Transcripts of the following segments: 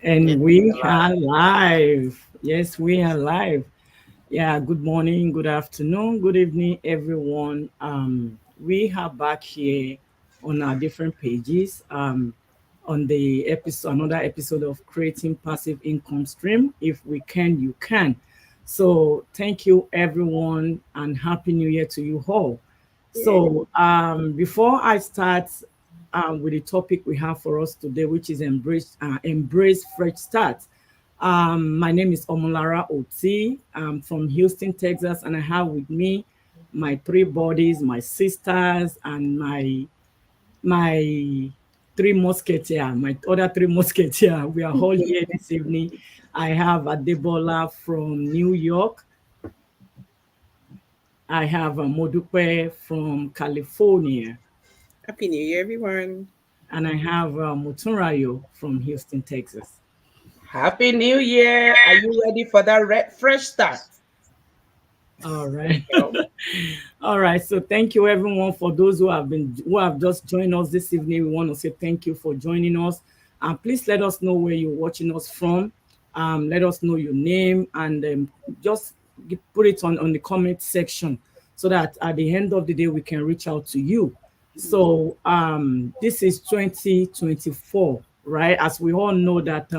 Yes, And we alive. are live. Yes, we are live. Yeah, good morning, good afternoon, good evening, everyone. We are back here on our different pages. On the episode, another episode of creating passive income stream. If we can, you can. So thank you, everyone, and happy New Year to you all. Yeah. So before I start with the topic we have for us today, which is embrace fresh start. My name is Omolara Oti. I'm from Houston, Texas, and I have with me my three bodies, my sisters, and my three musketeer, my other three musketeer. We are all here this evening. I have Adebola from New York. I have Modupe from California, Happy New Year, everyone. and I have Mutunrayo from Houston, Texas. Happy New Year. Are you ready for that fresh start? All right. You All right. So thank you everyone for those who have just joined us this evening. We want to say thank you for joining us. And please let us know where you're watching us from. Let us know your name and just put it on the comment section so that at the end of the day we can reach out to you. So this is 2024, right? As we all know that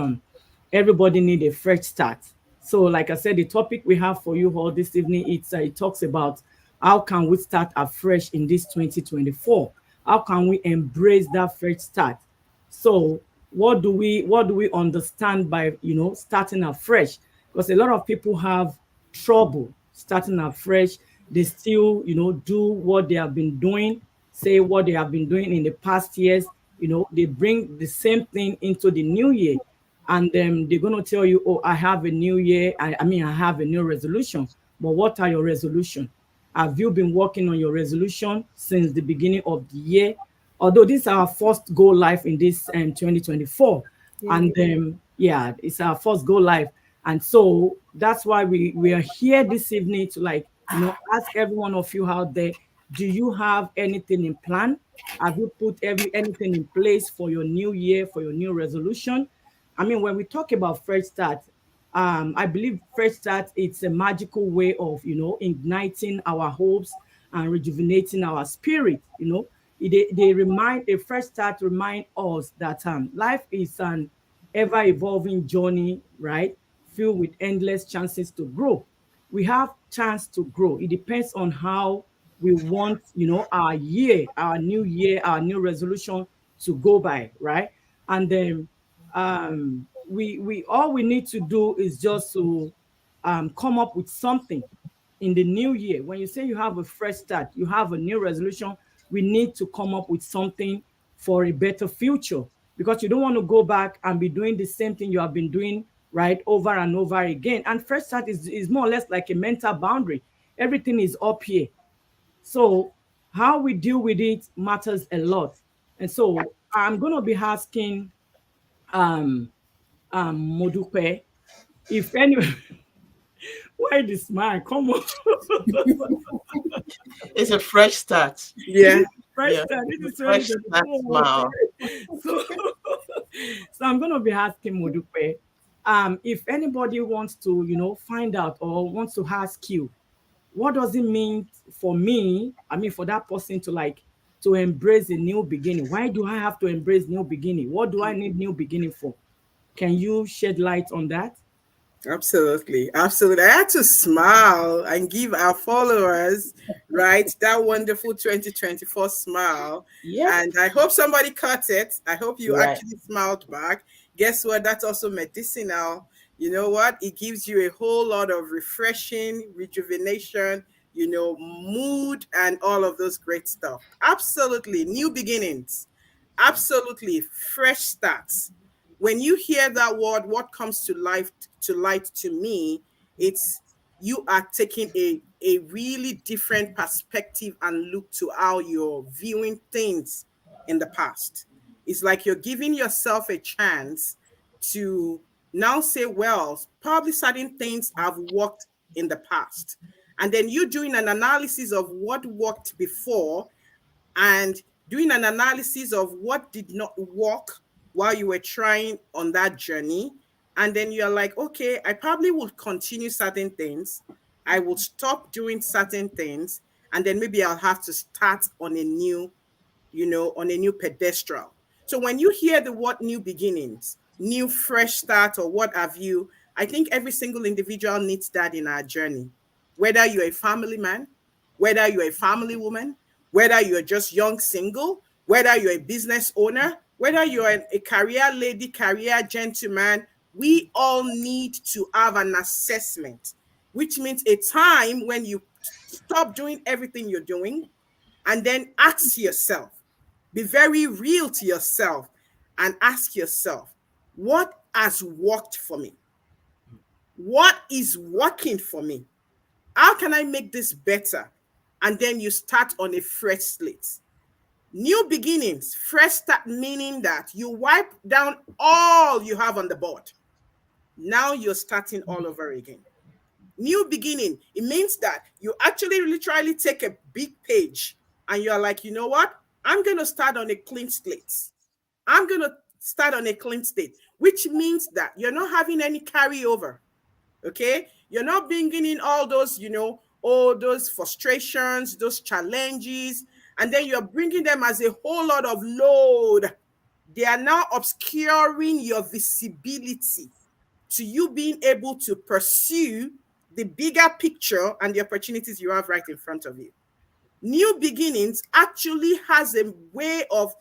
everybody need a fresh start. So, like I said, the topic we have for you all this evening, it talks about how can we start afresh in this 2024? How can we embrace that fresh start? So, what do we understand by starting afresh? Because a lot of people have trouble starting afresh. They still do what they have been doing, say what they have been doing in the past years. They bring the same thing into the new year, and then they're going to tell you, oh, I have a new year, I mean, I have a new resolution. But what are your resolution? Have you been working on your resolution since the beginning of the year? Although this is our first go live in this 2024, Yeah. and yeah, it's our first go live, and so that's why we are here this evening to, like, ask every one of you out there, do you have anything in plan? Have you put anything in place for your new year, for your new resolution? I mean, when we talk about fresh start, I believe fresh start, it's a magical way of igniting our hopes and rejuvenating our spirit. They remind a fresh start remind us that life is an ever evolving journey, right? Filled with endless chances to grow. We have chance to grow. It depends on how we want, our new year, our new resolution to go by, right? And then we all we need to do is just to come up with something in the new year. When you say you have a fresh start, you have a new resolution, we need to come up with something for a better future, because you don't want to go back and be doing the same thing you have been doing, right, over and over again. And fresh start is more or less like a mental boundary. Everything is up here. So how we deal with it matters a lot. And so I'm going to be asking um Modupe, if any, why the smile? Come on. It's a fresh start. Yeah. Fresh Yeah, start. it's a This is fresh start 2024. smile. Okay. So, so I'm gonna be asking Modupe, if anybody wants to, find out or wants to ask you, what does it mean for me? I mean, for that person to, like, to embrace a new beginning. Why do I have to embrace new beginning? What do I need new beginning for? Can you shed light on that? Absolutely. Absolutely. I had to smile and give our followers, right, that wonderful 2024 smile. Yep. And I hope somebody caught it. I hope you Right. actually smiled back. Guess what? That's also medicinal. You know what? It gives you a whole lot of refreshing, rejuvenation, mood, and all of those great stuff. Absolutely. New beginnings. Absolutely. Fresh starts. When you hear that word, what comes to light to me, it's you are taking a really different perspective and look to how you're viewing things in the past. It's like you're giving yourself a chance to now say, well, probably certain things have worked in the past. And then you doing an analysis of what worked before and doing an analysis of what did not work while you were trying on that journey. And then you're like, okay, I probably will continue certain things. I will stop doing certain things. And then maybe I'll have to start on a new, on a new pedestal. So when you hear the word new beginnings, new fresh start, or what have you, I think every single individual needs that in our journey. Whether you're a family man, whether you're a family woman, whether you're just young single, whether you're a business owner, whether you're a career lady, career gentleman, we all need to have an assessment, which means a time when you stop doing everything you're doing and then ask yourself, be very real to yourself and ask yourself, what has worked for me? What is working for me? How can I make this better? And then you start on a fresh slate. New beginnings, fresh start, meaning that you wipe down all you have on the board. Now you're starting all over again. New beginning, it means that you actually literally take a big page and you're like, you know what? I'm going to start on a clean slate. I'm going to start on a clean slate, which means that you're not having any carryover. Okay, you're not bringing in all those, all those frustrations, those challenges, and then you're bringing them as a whole lot of load. They are now obscuring your visibility to you being able to pursue the bigger picture and the opportunities you have right in front of you. New beginnings actually has a way of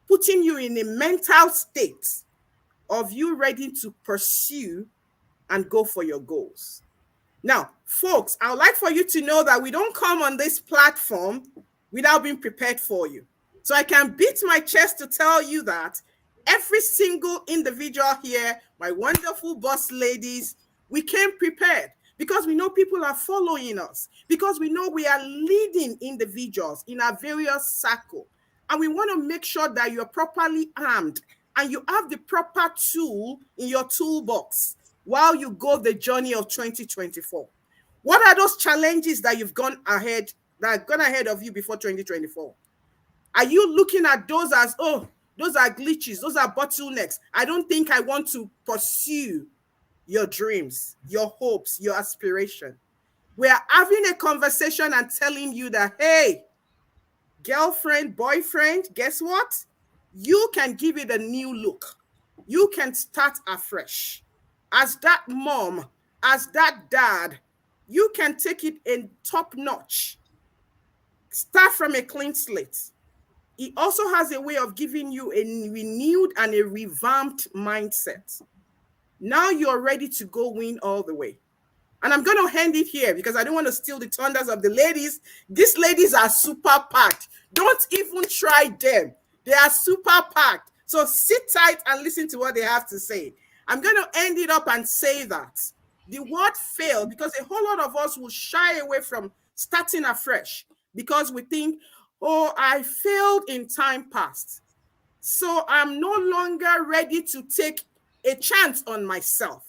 putting you in a mental state of you ready to pursue and go for your goals. Now, folks, I would like for you to know that we don't come on this platform without being prepared for you. So I can beat my chest to tell you that every single individual here, my wonderful boss ladies, we came prepared because we know people are following us, because we know we are leading individuals in our various circle. And we want to make sure that you're properly armed and you have the proper tool in your toolbox while you go the journey of 2024. What are those challenges that you've gone ahead, that have gone ahead of you before 2024? Are you looking at those as, oh, those are glitches, those are bottlenecks? I don't think I want to pursue your dreams, your hopes, your aspiration. We are having a conversation and telling you that, hey, girlfriend, boyfriend, guess what? You can give it a new look. You can start afresh. As that mom, as that dad, you can take it in top notch. Start from a clean slate. It also has a way of giving you a renewed and a revamped mindset. Now you're ready to go win all the way. And I'm going to end it here because I don't want to steal the thunders of the ladies. These ladies are super packed. Don't even try them. They are super packed. So sit tight and listen to what they have to say. I'm going to end it up and say that the word fail, because a whole lot of us will shy away from starting afresh because we think, oh, I failed in time past. So I'm no longer ready to take a chance on myself,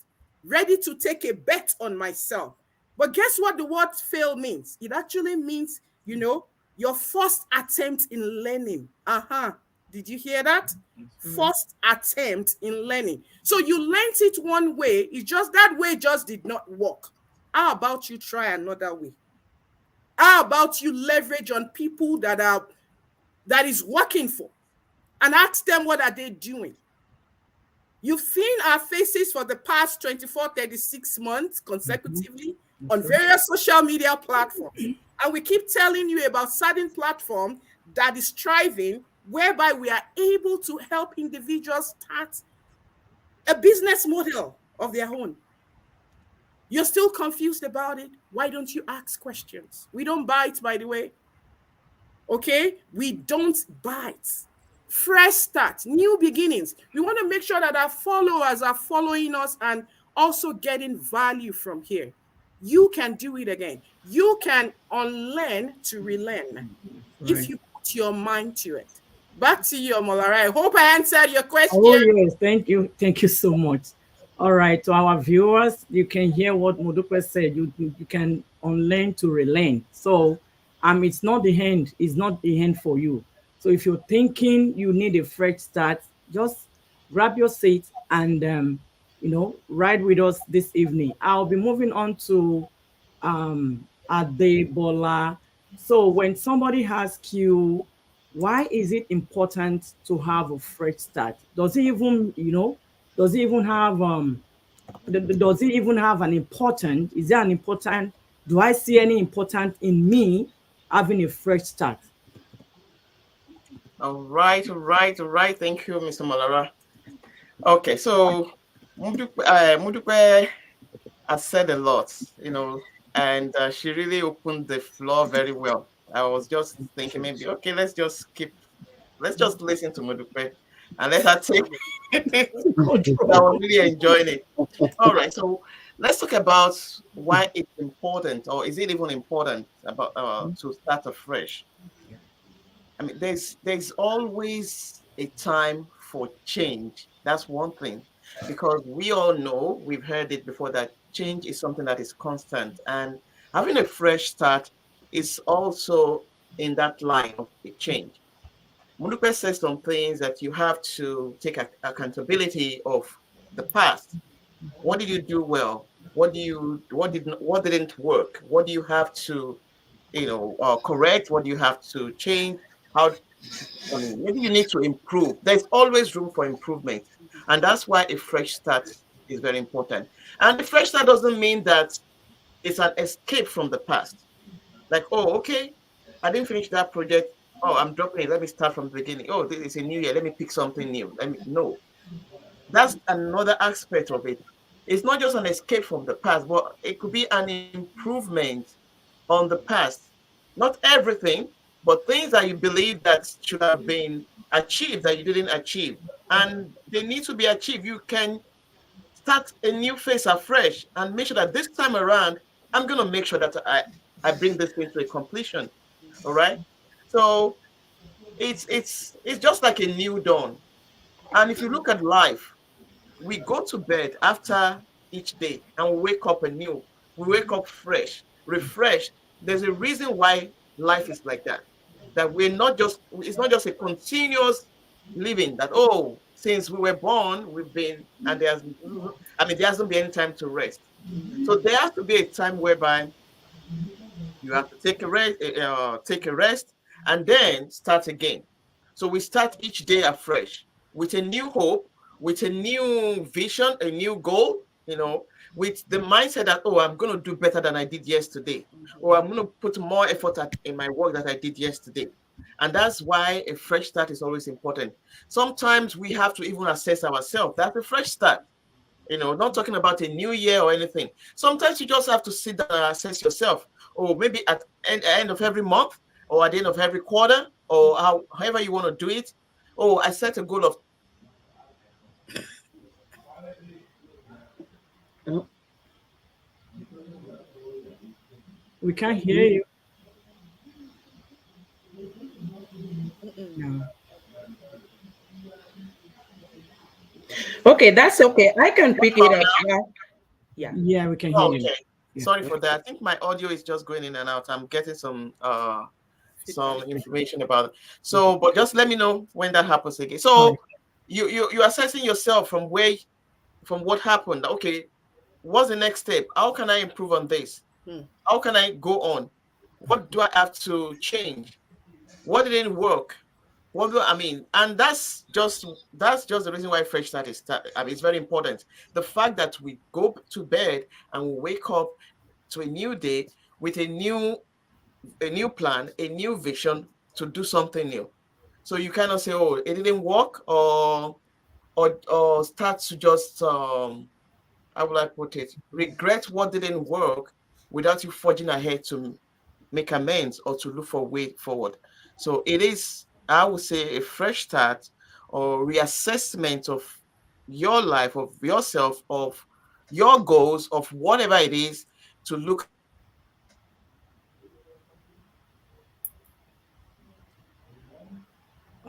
ready to take a bet on myself. But guess what the word fail means? It actually means, your first attempt in learning. Did you hear that? First attempt in learning. So you learned it one way, it's just that way just did not work. How about you try another way? How about you leverage on people that is working for and ask them what are they doing? You've seen our faces for the past 24, 36 months consecutively on various social media platforms. And we keep telling you about certain platform that is thriving, whereby we are able to help individuals start a business model of their own. You're still confused about it? Why don't you ask questions? We don't bite, by the way. Okay? We don't bite. Fresh start, new beginnings. We want to make sure that our followers are following us and also getting value from here. You can do it again. You can unlearn to relearn if Right. you put your mind to it. Back to you, Omolara. I hope I answered your Oh, question. yes. Thank you. Thank you so much. All right. To our viewers, you can hear what Modupe said. You can unlearn to relearn. So, it's not the end. It's not the end for you. So, if you're thinking you need a fresh start, just grab your seat and ride with us this evening. I'll be moving on to Adebola. So when somebody asks you, why is it important to have a fresh start? Does it even have does it even have an important? Is there an important? Do I see any important in me having a fresh start? All right, all right, all right. Thank you, Mr. Malara. Okay, so Mudupe has said a lot, and she really opened the floor very well. I was just thinking maybe, okay, let's just listen to Mudupe and let her take it. I was Control. really enjoying it. All right, so let's talk about why it's important, or is it even important about to start afresh? I mean, there's always a time for change. That's one thing, because we all know, we've heard it before, that change is something that is constant, and having a fresh start is also in that line of a change. Munupe says some things that you have to take accountability of the past. What did you do well? What didn't work? What do you have to correct? What do you have to change? How I mean, maybe you need to improve. There's always room for improvement. And that's why a fresh start is very important. And a fresh start doesn't mean that it's an escape from the past. Like, oh, okay, I didn't finish that project. Oh, I'm dropping it. Let me start from the beginning. Oh, this is a new year. Let me pick something new. No. That's another aspect of it. It's not just an escape from the past, but it could be an improvement on the past. Not everything, but things that you believe that should have been achieved that you didn't achieve. And they need to be achieved. You can start a new phase afresh and make sure that this time around, I'm going to make sure that I bring this thing to a completion. All right. So it's just like a new dawn. And if you look at life, we go to bed after each day and we wake up anew. We wake up fresh, refreshed. There's a reason why life is like that. That it's not just a continuous living that, oh, since we were born, we've been, and there hasn't been any time to rest. So there has to be a time whereby you have to take a rest, and then start again. So we start each day afresh with a new hope, with a new vision, a new goal. With the mindset that, oh, I'm going to do better than I did yesterday, or I'm going to put more effort in my work that I did yesterday. And that's why a fresh start is always important. Sometimes we have to even assess ourselves. That's a fresh start. Not talking about a new year or anything. Sometimes you just have to sit down and assess yourself, or maybe at end of every month, or at the end of every quarter, or however you want to do it. Oh, I set a goal of We can't hear you. No. Okay, that's okay. I can pick it up now. Yeah. Yeah, we can hear Oh, you. okay. Yeah. Sorry for that. I think my audio is just going in and out. I'm getting some Feedback. information about it. So, but just let me know when that happens again. All right. So you're assessing yourself from what happened. Okay, what's the next step? How can I improve on this? Hmm. How can I go on? What do I have to change? What didn't work? And that's just the reason why fresh start it's very important. The fact that we go to bed and we wake up to a new day with a new plan, a new vision to do something new. So you cannot say, oh, it didn't work, or start to just how will I put it, regret what didn't work without you forging ahead to make amends or to look for a way forward. So it is, I would say, a fresh start or reassessment of your life, of yourself, of your goals, of whatever it is, to look at how you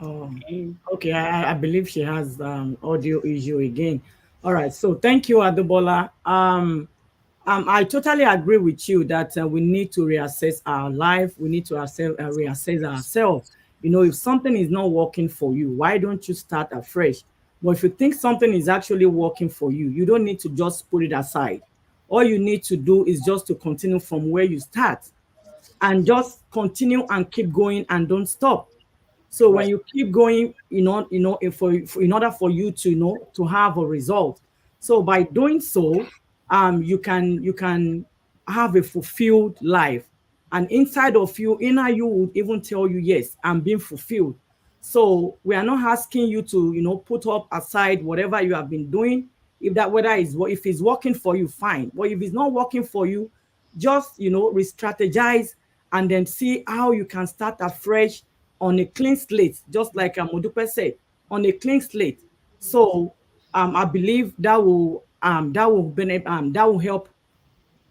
can improve on it. Oh, okay. I believe she has audio issue again. All right. So thank you, Adebola. I totally agree with you that we need to reassess our life. We need to reassess ourselves. If something is not working for you, why don't you start afresh? But if you think something is actually working for you, you don't need to just put it aside. All you need to do is just to continue from where you start, and just continue and keep going and don't stop. So when Right. you keep going, if in order for you to to have a result, so by doing so, you can have a fulfilled life, and inside of you, inner you would even tell you, yes, I'm being fulfilled. So we are not asking you to put up aside whatever you have been doing. If that whether is if it's working for you, fine. But if it's not working for you, just re-strategize, and then see how you can start afresh on a clean slate, just like Modupe said, on a clean slate. So I believe that will help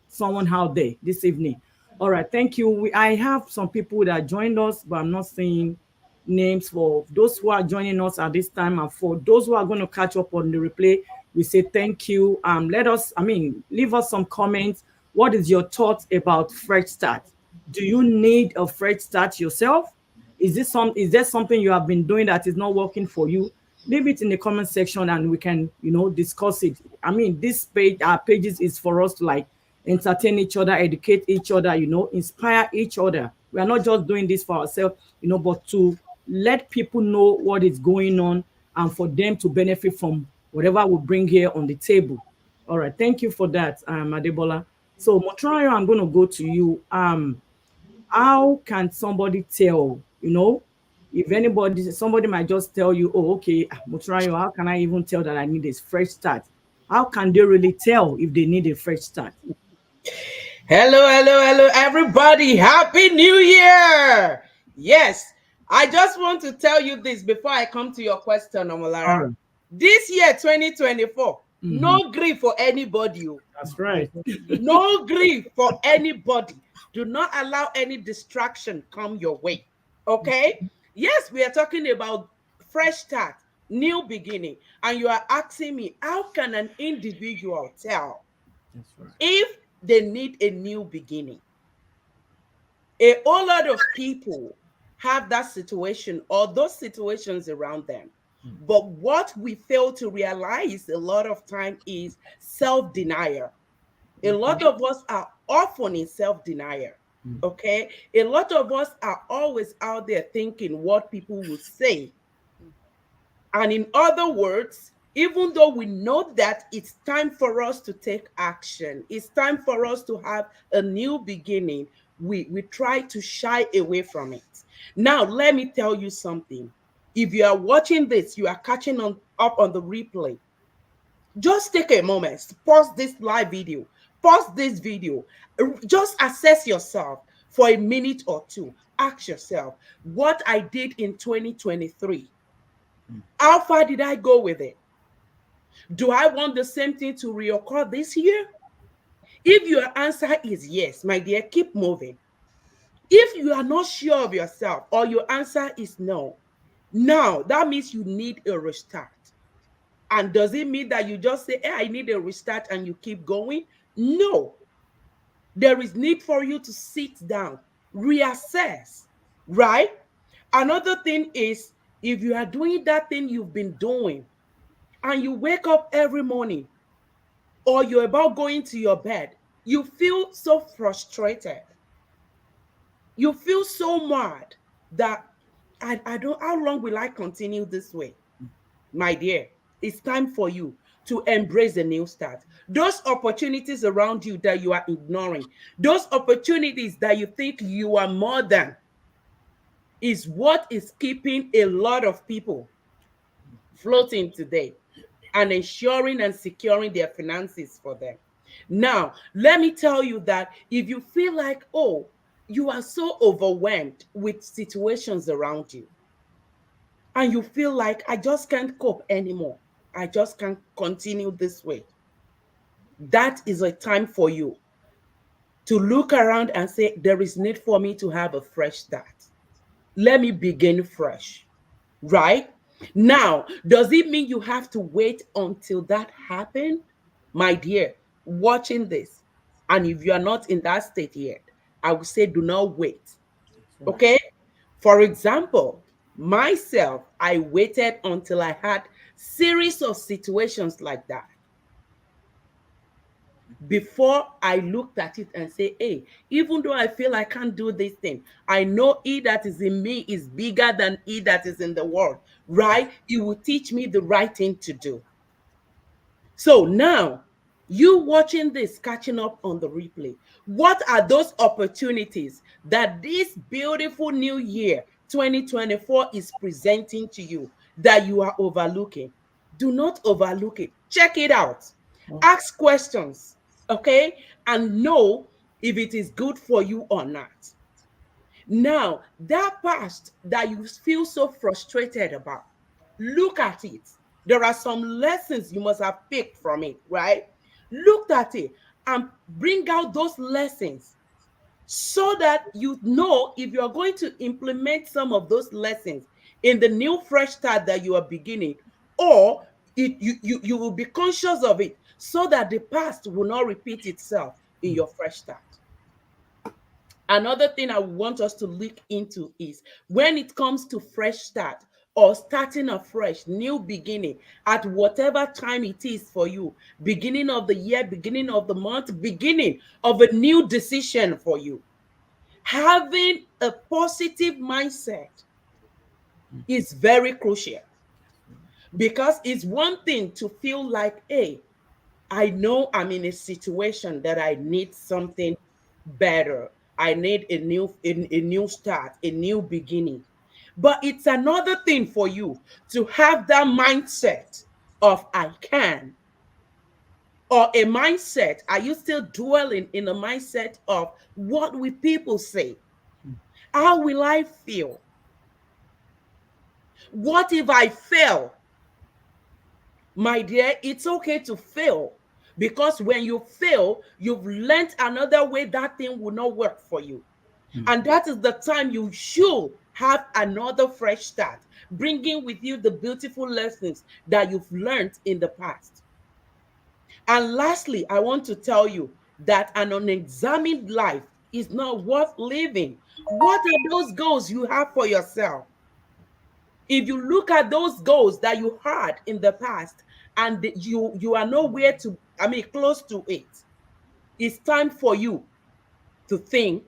someone out there this evening. All right, thank you. I have some people that joined us, but I'm not seeing names for those who are joining us at this time, and for those who are going to catch up on the replay. We say thank you. Leave us some comments. What is your thoughts about fresh start? Do you need a fresh start yourself? Is there something you have been doing that is not working for you? Leave it in the comment section and we can discuss it. This page, our pages, is for us to like entertain each other, educate each other, inspire each other. We are not just doing this for ourselves, but to let people know what is going on, and for them to benefit from whatever we bring here on the table. All right, thank you for that, Adebola. So Motrayo, I'm going to go to you. How can somebody tell, if somebody might just tell you, oh, okay, Motrayo, how can I even tell that I need a fresh start? How can they really tell if they need a fresh start? Hello, hello, hello, everybody. Happy New Year. Yes, I just want to tell you this before I come to your question, All Omolara. right. This year, 2024, Mhm. no grief for anybody. Oh. That's right. No grief for anybody. Do not allow any distraction come your way. Okay? Yes, we are talking about fresh start, new beginning. And you are asking me, how can an individual tell That's right. if they need a new beginning? A whole lot of people have that situation or those situations around them. But what we fail to realize a lot of time is self-denial. A lot of us are often in self-denial. Okay? A lot of us are always out there thinking what people will say. And in other words, even though we know that it's time for us to take action, it's time for us to have a new beginning, we try to shy away from it. Now, let me tell you something. If you are watching this, you are catching up on the replay, just take a moment, pause this live video, pause this video, just assess yourself for a minute or two. Ask yourself, what I did in 2023, how far did I go with it? Do I want the same thing to reoccur this year? If your answer is yes, my dear, keep moving. If you are not sure of yourself or your answer is no, now that means you need a restart. And does it mean that you just say, hey, I need a restart and you keep going? No. There is need for you to sit down, reassess, right? Another thing is, if you are doing that thing you've been doing and you wake up every morning or you're about going to your bed, you feel so frustrated. You feel so mad that I don't, how long will I continue this way? My dear, it's time for you to embrace the new start. Those opportunities around you that you are ignoring, those opportunities that you think you are more than, is what is keeping a lot of people floating today and ensuring and securing their finances for them. Now, let me tell you that if you feel like, oh, you are so overwhelmed with situations around you, and you feel like, I just can't cope anymore, I just can't continue this way, that is a time for you to look around and say, there is need for me to have a fresh start. Let me begin fresh, right? Now, does it mean you have to wait until that happens? My dear, watching this, and if you are not in that state yet, I would say do not wait. That's right. Okay? For example, myself, I waited until I had series of situations like that before I looked at it and say, hey, even though I feel I can't do this thing, I know he that is in me is bigger than he that is in the world, right? He will teach me the right thing to do. So now, you watching this, catching up on the replay, what are those opportunities that this beautiful new year 2024 is presenting to you that you are overlooking? Do not overlook it. Check it out. Ask questions, okay? And know if it is good for you or not. Now, that past that you feel so frustrated about, look at it. There are some lessons you must have picked from it, right? Look at it and bring out those lessons so that you know if you're going to implement some of those lessons in the new fresh start that you are beginning, or you will be conscious of it so that the past will not repeat itself in your fresh start. Another thing I want us to look into is when it comes to fresh start or starting afresh, new beginning at whatever time it is for you, beginning of the year, beginning of the month, beginning of a new decision for you. Having a positive mindset is very crucial because it's one thing to feel like, hey, I know I'm in a situation that I need something better. I need a new start, a new beginning. But it's another thing for you to have that mindset of I can, or a mindset. Are you still dwelling in a mindset of what will people say? How will I feel? What if I fail? My dear, it's okay to fail because when you fail, you've learned another way that thing will not work for you. And that is the time you should have another fresh start, bringing with you the beautiful lessons that you've learned in the past. And lastly, I want to tell you that an unexamined life is not worth living. What are those goals you have for yourself? If you look at those goals that you had in the past and you are nowhere to, I mean, close to it, it's time for you to think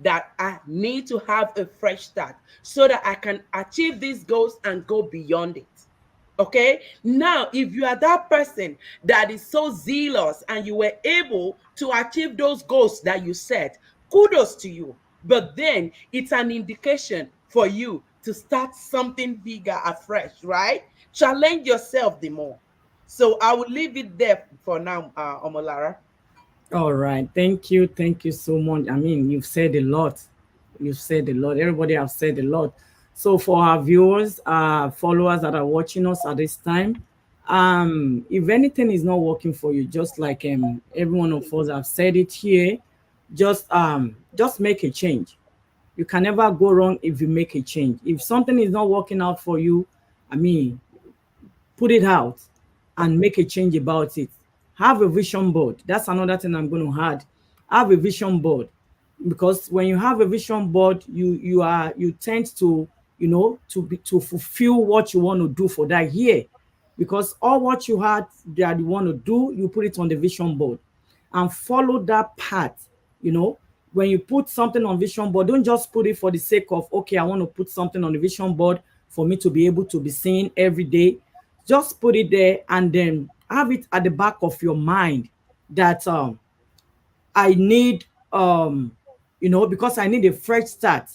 that I need to have a fresh start so that I can achieve these goals and go beyond it. Okay. Now, if you are that person that is so zealous and you were able to achieve those goals that you set, kudos to you. But then it's an indication for you to start something bigger afresh, right? Challenge yourself the more. So I will leave it there for now, Omolara. All right. Thank you. Thank you so much. I mean, you've said a lot. You've said a lot. Everybody have said a lot. So for our viewers, followers that are watching us at this time, if anything is not working for you, just like every one of us have said it here, just make a change. You can never go wrong if you make a change. If something is not working out for you, I mean, put it out and make a change about it. Have a vision board. That's another thing I'm going to add. Have a vision board, because when you have a vision board, you tend to, to fulfill what you want to do for that year, because all what you had that you want to do, you put it on the vision board and follow that path. When you put something on vision board, don't just put it for the sake of, okay, I want to put something on the vision board for me to be able to be seen every day. Just put it there and then have it at the back of your mind that I need, because I need a fresh start.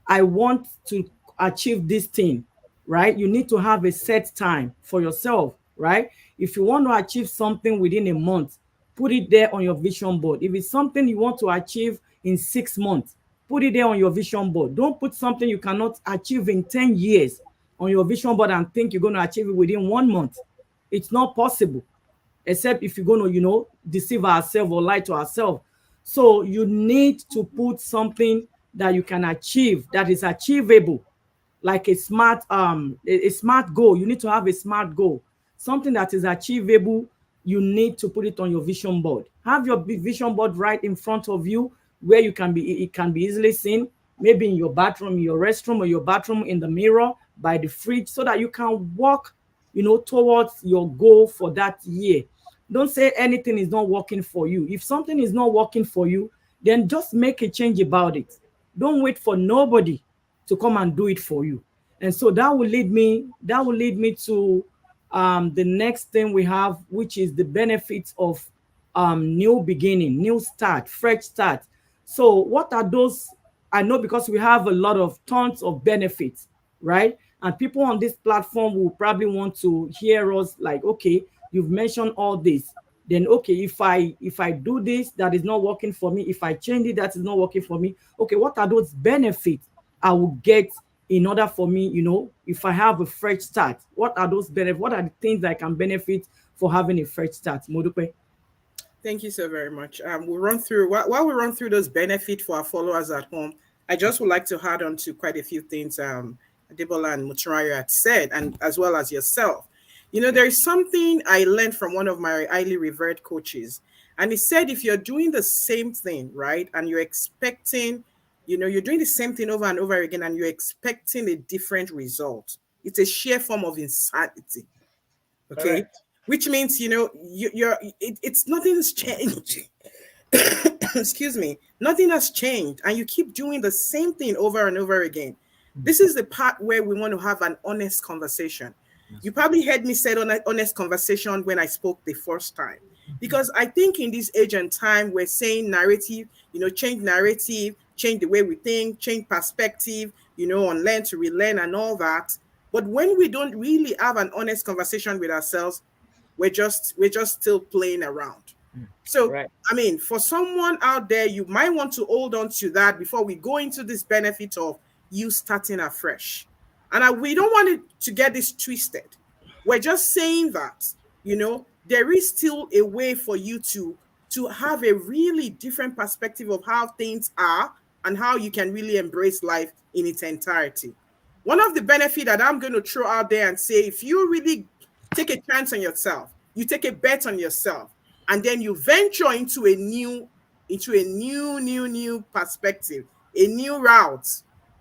I want to achieve this thing, right? You need to have a set time for yourself, right? If you want to achieve something within a month, put it there on your vision board. If it's something you want to achieve in 6 months, put it there on your vision board. Don't put something you cannot achieve in 10 years on your vision board and think you're going to achieve it within 1 month. It's not possible, except if you're going to, deceive ourselves or lie to ourselves. So you need to put something that you can achieve, that is achievable, like a smart goal. You need to have a smart goal, something that is achievable. You need to put it on your vision board. Have your vision board right in front of you, where it can be easily seen, maybe in your bathroom, in your restroom, or your bathroom, in the mirror, by the fridge, so that you can walk towards your goal for that year. Don't say anything is not working for you. If something is not working for you, then just make a change about it. Don't wait for nobody to come and do it for you. And so that will lead me to the next thing we have, which is the benefits of new beginning, new start, fresh start. So what are those? I know, because we have a lot of tons of benefits, right? And people on this platform will probably want to hear us like, okay, you've mentioned all this. Then okay, if I do this, that is not working for me. If I change it, that is not working for me. Okay, what are those benefits I will get in order for me, if I have a fresh start? What are those benefits? What are the things I can benefit for having a fresh start? Modupe? Thank you so very much. We'll run through while we run through those benefits for our followers at home. I just would like to add on to quite a few things Adebola and Muturayo had said, and as well as yourself. There is something I learned from one of my highly revered coaches, and he said if you're doing the same thing, right, and you're expecting, you're doing the same thing over and over again, and you're expecting a different result, it's a sheer form of insanity. Okay, Correct. which means it's nothing's changed. Excuse me, nothing has changed, and you keep doing the same thing over and over again. This is the part where we want to have an honest conversation. You probably heard me say on an honest conversation when I spoke the first time, because I think in this age and time we're saying narrative, change narrative, change the way we think, change perspective, on learn to relearn and all that. But when we don't really have an honest conversation with ourselves, we're just still playing around. So, Right. I mean, for someone out there, you might want to hold on to that before we go into this benefit of you starting afresh. And we don't want it to get this twisted. We're just saying that, there is still a way for you to have a really different perspective of how things are and how you can really embrace life in its entirety. One of the benefit that I'm going to throw out there and say, if you really take a chance on yourself, you take a bet on yourself, and then you venture into a new perspective, a new route.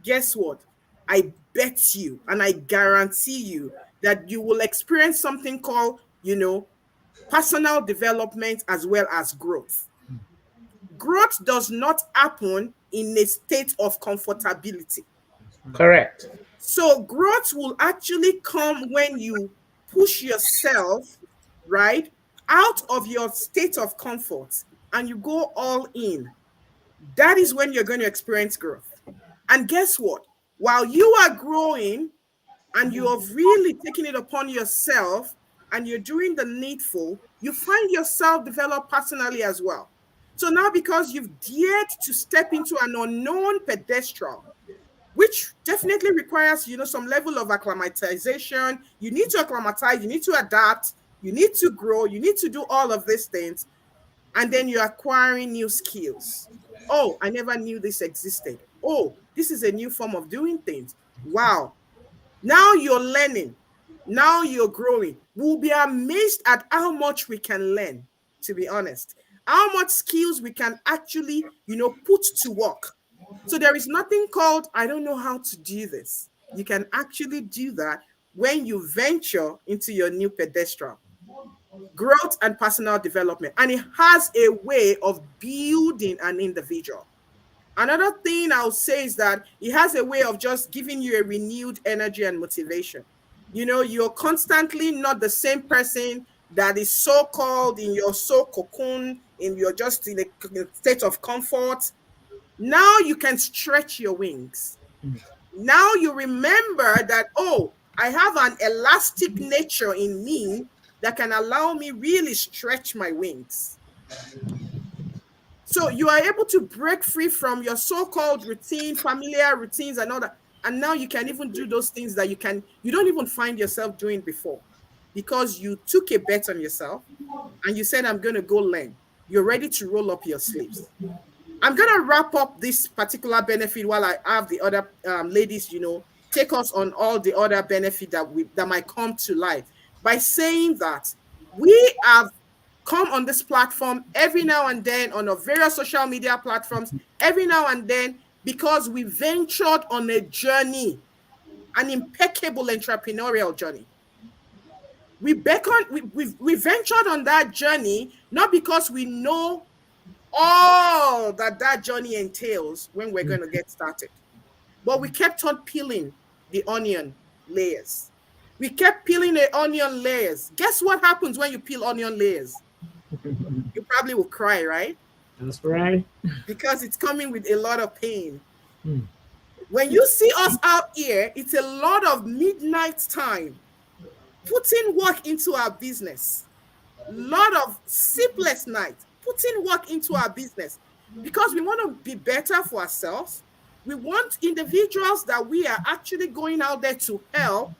Guess what? I bet you and I guarantee you that you will experience something called, personal development as well as growth. Growth does not happen in a state of comfortability. Correct. So growth will actually come when you push yourself, right, out of your state of comfort and you go all in. That is when you're going to experience growth. And guess what? While you are growing and you have really taken it upon yourself and you're doing the needful, you find yourself develop personally as well. So now, because you've dared to step into an unknown pedestal, which definitely requires, some level of acclimatization. You need to acclimatize, you need to adapt, you need to grow, you need to do all of these things. And then you're acquiring new skills. Oh, I never knew this existed. Oh, this is a new form of doing things. Wow. Now you're learning. Now you're growing. We'll be amazed at how much we can learn, to be honest. How much skills we can actually, put to work. So there is nothing called, I don't know how to do this. You can actually do that when you venture into your new pedestal. Growth and personal development. And it has a way of building an individual. Another thing I'll say is that it has a way of just giving you a renewed energy and motivation. You're constantly not the same person that is so called in your so cocoon, in your just in a state of comfort. Now you can stretch your wings. Now you remember that, oh, I have an elastic nature in me that can allow me really stretch my wings. So you are able to break free from your so-called routine, familiar routines and all that. And now you can even do those things that you don't even find yourself doing before, because you took a bet on yourself and you said, I'm going to go learn. You're ready to roll up your sleeves. I'm going to wrap up this particular benefit while I have the other ladies, take us on all the other benefit that might come to life by saying that we have come on this platform every now and then on our various social media platforms, every now and then, because we ventured on a journey, an impeccable entrepreneurial journey. We beckon, we ventured on that journey, not because we know all that that journey entails when we're going to get started, but we kept on peeling the onion layers. We kept peeling the onion layers. Guess what happens when you peel onion layers? You probably will cry, right? That's right. Because it's coming with a lot of pain. Mm. When you see us out here, it's a lot of midnight time putting work into our business, lot of sleepless nights putting work into our business because we want to be better for ourselves. We want individuals that we are actually going out there to help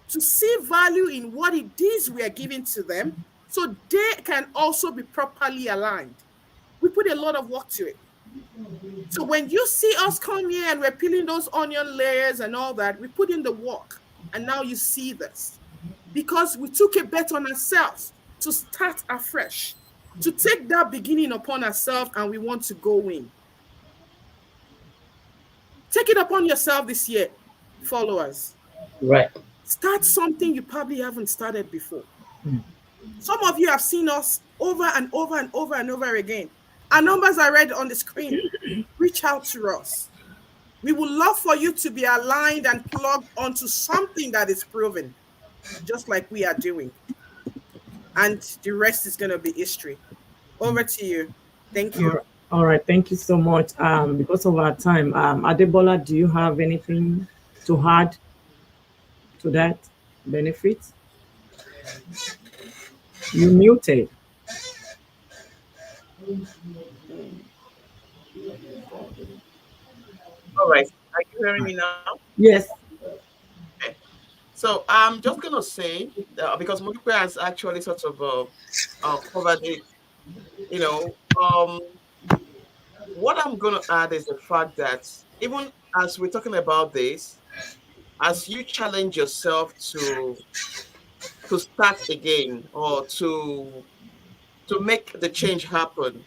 to see value in what it is we are giving to them so they can also be properly aligned. We put a lot of work to it. So when you see us come here and we're peeling those onion layers and all that, we put in the work. And now you see this because we took a bet on ourselves to start afresh, to take that beginning upon ourselves, and we want to go in. Take it upon yourself this year, followers. Right. Start something you probably haven't started before. Mm. Some of you have seen us over and over and over and over again. Our numbers are read on the screen. Reach out to us. We would love for you to be aligned and plugged onto something that is proven, just like we are doing. And the rest is going to be history. Over to you. Thank All you. right. All right. Thank you so much. Because of our time, Adebola, do you have anything to add to that benefit? You muted. Mm. All right. Are you hearing me now? Yes. Okay. So I'm just gonna say because Modipe has actually sort of covered it. You know, what I'm gonna add is the fact that even as we're talking about this, as you challenge yourself to start again or to make the change happen,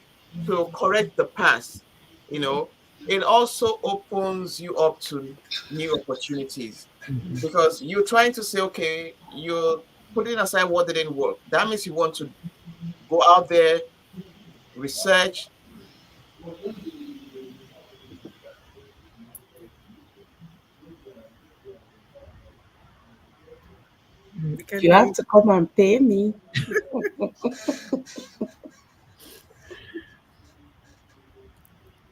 to correct the past, you know, it also opens you up to new opportunities Mhm. because you're trying to say, okay, you're putting aside what didn't work. That means you want to go out there, research. We can You hear have you. to come and pay me.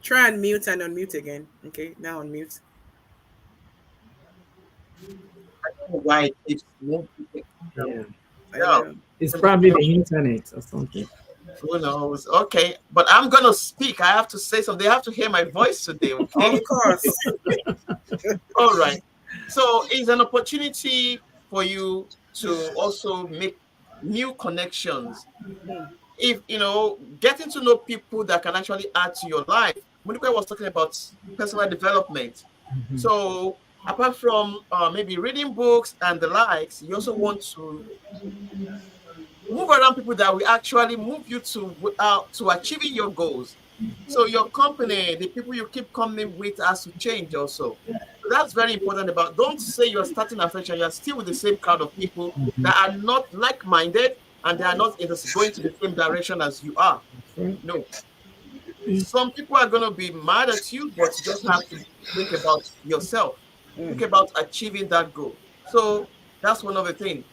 Try and mute and unmute again. Okay, now unmute. Why it keeps moving. Yeah. I Yeah, know. It's probably the internet or something. who knows? Okay, but I'm gonna speak. I have to say something. They have to hear my voice today. Of Okay. course. All right. So it's an opportunity for you to also make new connections. Mm, If getting to know people that can actually add to your life. Monica was talking about personal development. Mhm. So apart from maybe reading books and the likes, you also want to move around people that will actually move you to achieving your goals. So your company, the people you keep coming with has to change also. So that's very important about don't say you're starting afresh and you're still with the same crowd of people Mhm. that are not like-minded and they are not going to the same direction as you are. That's right. No. Some people are going to be mad at you, but you just have to think about yourself. Think mm. about achieving that goal. So that's one of the things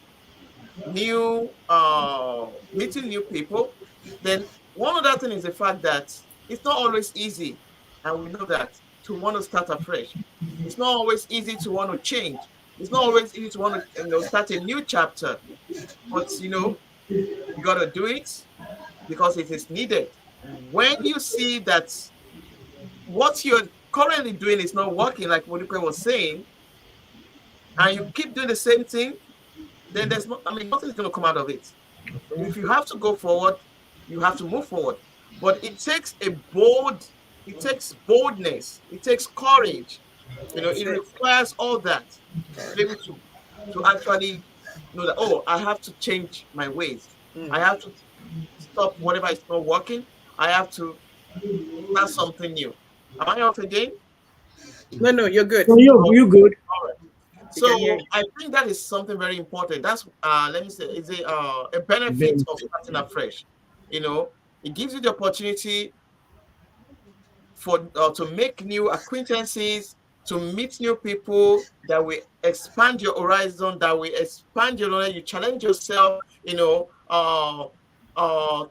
new meeting new people. Then one other thing is the fact that it's not always easy, and we know that to want to start afresh. It's not always easy to want to change. It's not always easy to want to start a new chapter. But you gotta do it because it is needed. When you see that what you're currently doing is not working, like Monique was saying, and you keep doing the same thing, then there's no, I mean, nothing's going to come out of it. That's right. If you have to go forward, you have to move forward. But it takes boldness, it takes courage. That's It it. requires all that to be able to actually know that, oh, I have to change my ways. Mm. I have to stop whatever is not working. I have to start something new. Am I off again? No, no, you're good. So you Oh, you good? all right. We can hear So you. I think that is something very important. That's let me say, is a benefit of Benefit. starting afresh. You know, it gives you the opportunity for to make new acquaintances, to meet new people that will expand your horizon, that will expand your knowledge. You challenge yourself,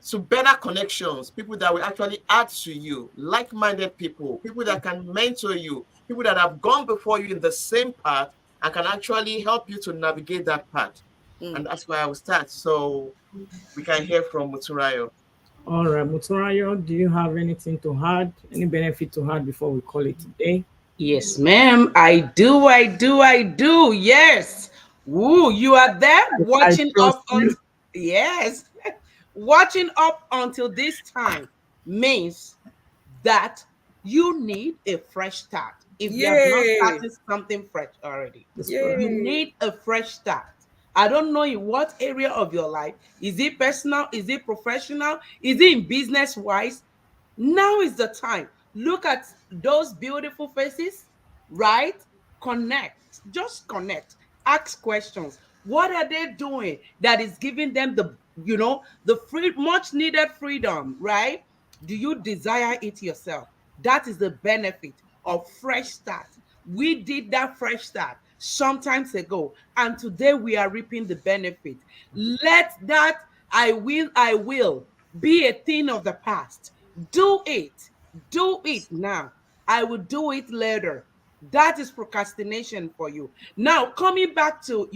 to better connections, people that will actually add to you, like-minded people, people that can mentor you, people that have gone before you in the same path and can actually help you to navigate that path. Mm. And that's where I will start. So we can hear from Muturayo. All right, Motorayo, do you have anything to add? Any benefit to add before we call it today? Yes, ma'am. I do. Yes. Woo, you are there I watching trust up on. you. Yes. Watching up until this time means that you need a fresh start. If you have not Yay! started something fresh already, That's right. you Yay! need a fresh start. I don't know in what area of your life. Is it personal? Is it professional? Is it in business wise? Now is the time. Look at those beautiful faces, right? Connect. Just connect. Ask questions. What are they doing that is giving them the free, much needed freedom, right? Do you desire it yourself? That is the benefit of fresh start. We did that fresh start sometimes ago, and today we are reaping the benefit. Let that I will be a thing of the past. Do it. Do it now. I will do it later. That is procrastination for you. Now, coming back to,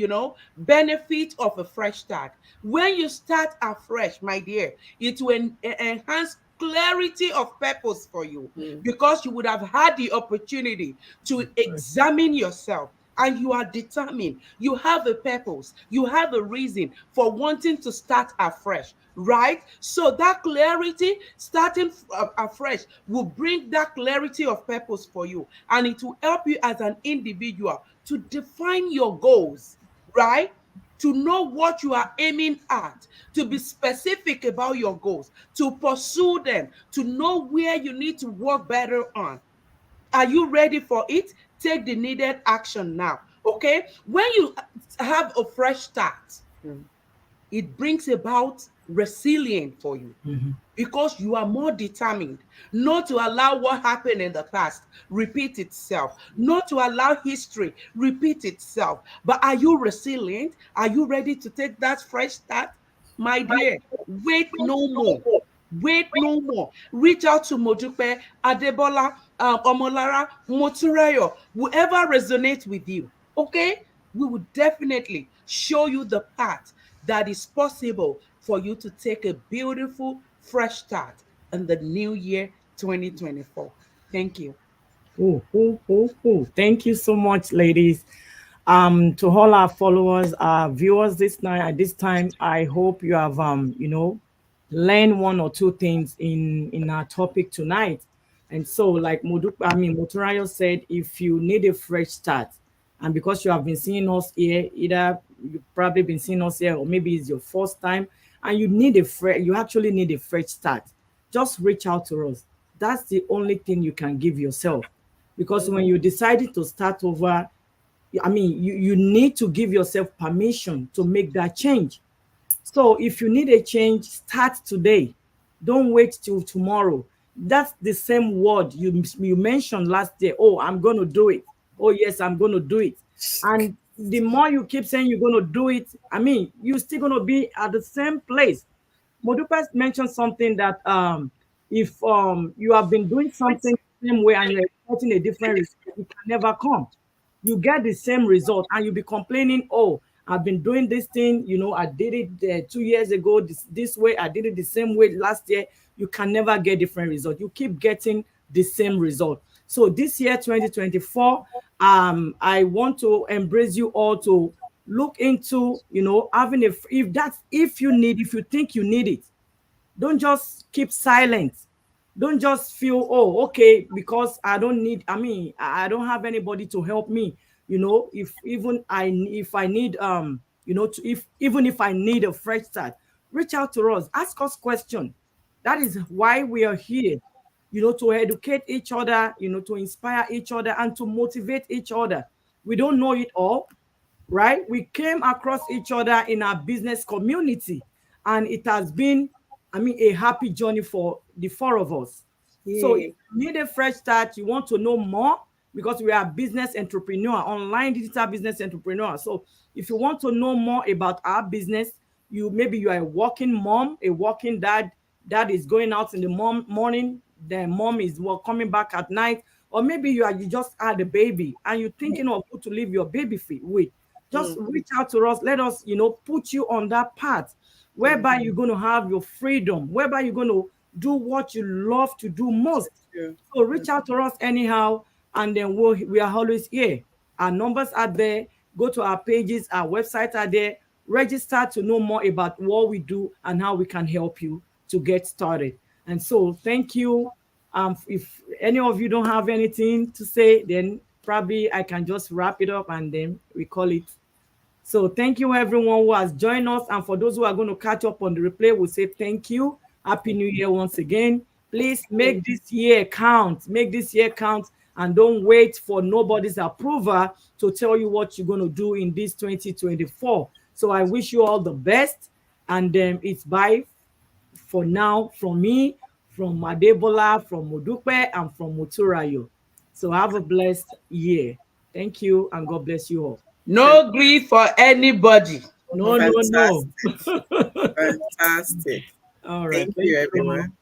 benefit of a fresh start. When you start afresh, my dear, it will enhance clarity of purpose for you, Mm. because you would have had the opportunity to examine yourself, and you are determined. You have a purpose. You have a reason for wanting to start afresh, right? So that clarity, starting afresh, will bring that clarity of purpose for you, and it will help you as an individual to define your goals, right? To know what you are aiming at, to be specific about your goals, to pursue them, to know where you need to work better on. Are you ready for it? Take the needed action now. Okay? When you have a fresh start, Mm. it brings about resilience for you, Mhm. because you are more determined not to allow what happened in the past repeat itself, not to allow history repeat itself. But are you resilient? Are you ready to take that fresh start? My dear, wait no more. Wait no more. Reach out to Modupe, Adebola, Omolara, Moturayo, whoever resonates with you. Okay? We will definitely show you the path that is possible for you to take a beautiful, fresh start in the new year 2024. Thank you. Thank you so much, ladies. To all our followers, our viewers this night at this time, I hope you have learned one or two things in our topic tonight. And so, like Moturayo said, if you need a fresh start, and because you have been seeing us here, either you've probably been seeing us here, or maybe it's your first time, and you actually need a fresh start, just reach out to us. That's the only thing you can give yourself, because when you decided to start over, you need to give yourself permission to make that change. So if you need a change, start today. Don't wait till tomorrow. That's the same word you mentioned last year. Oh, I'm going to do it. Oh, yes, I'm going to do it. And the more you keep saying you're going to do it, you're still going to be at the same place. Modupe mentioned something that if you have been doing something the same way and you're expecting a different result, it can never come. You get the same result and you'll be complaining, oh, I've been doing this thing, I did it 2 years ago, this way, I did it the same way last year. You can never get different result. You keep getting the same result. So this year, 2024, I want to embrace you all to look into, having if you think you need it, don't just keep silent. Don't just feel, oh, okay, because I don't have anybody to help me. If I need if even if I need a fresh start, reach out to us, ask us question. That is why we are here, to educate each other, to inspire each other and to motivate each other. We don't know it all, right? We came across each other in our business community, and it has been, I mean, a happy journey for the four of us. So if Yeah. you need a fresh start, you want to know more, because we are business entrepreneur, online digital business entrepreneur. So if you want to know more about our business, maybe you are a working mom, a working dad, dad is going out in the morning, the mom is coming back at night, or maybe you just had a baby and you're thinking of who to leave your baby with. Just Mm, reach out to us. Let us, put you on that path mm, whereby you're going to have your freedom, whereby you're going to do what you love to do so most. true. So Mm, reach out to us anyhow, and then we are always here. Our numbers are there. Go to our pages, our website are there. Register to know more about what we do and how we can help you to get started. And so, thank you. If any of you don't have anything to say, then probably I can just wrap it up and then we call it. So thank you everyone who has joined us, and for those who are going to catch up on the replay, we say thank you. Happy New Year once again. Please mm. make this year count. Make this year count, and don't wait for nobody's approval to tell you what you're going to do in this 2024. So I wish you all the best, and it's bye for now from me, from Adebola, from Modupe, and from Moturayo. So have a blessed year. Thank you, and God bless you all. Fan- No grief for anybody. No, no, no. Fantastic. Fantastic. All right. Thank Thank you, you. everyone.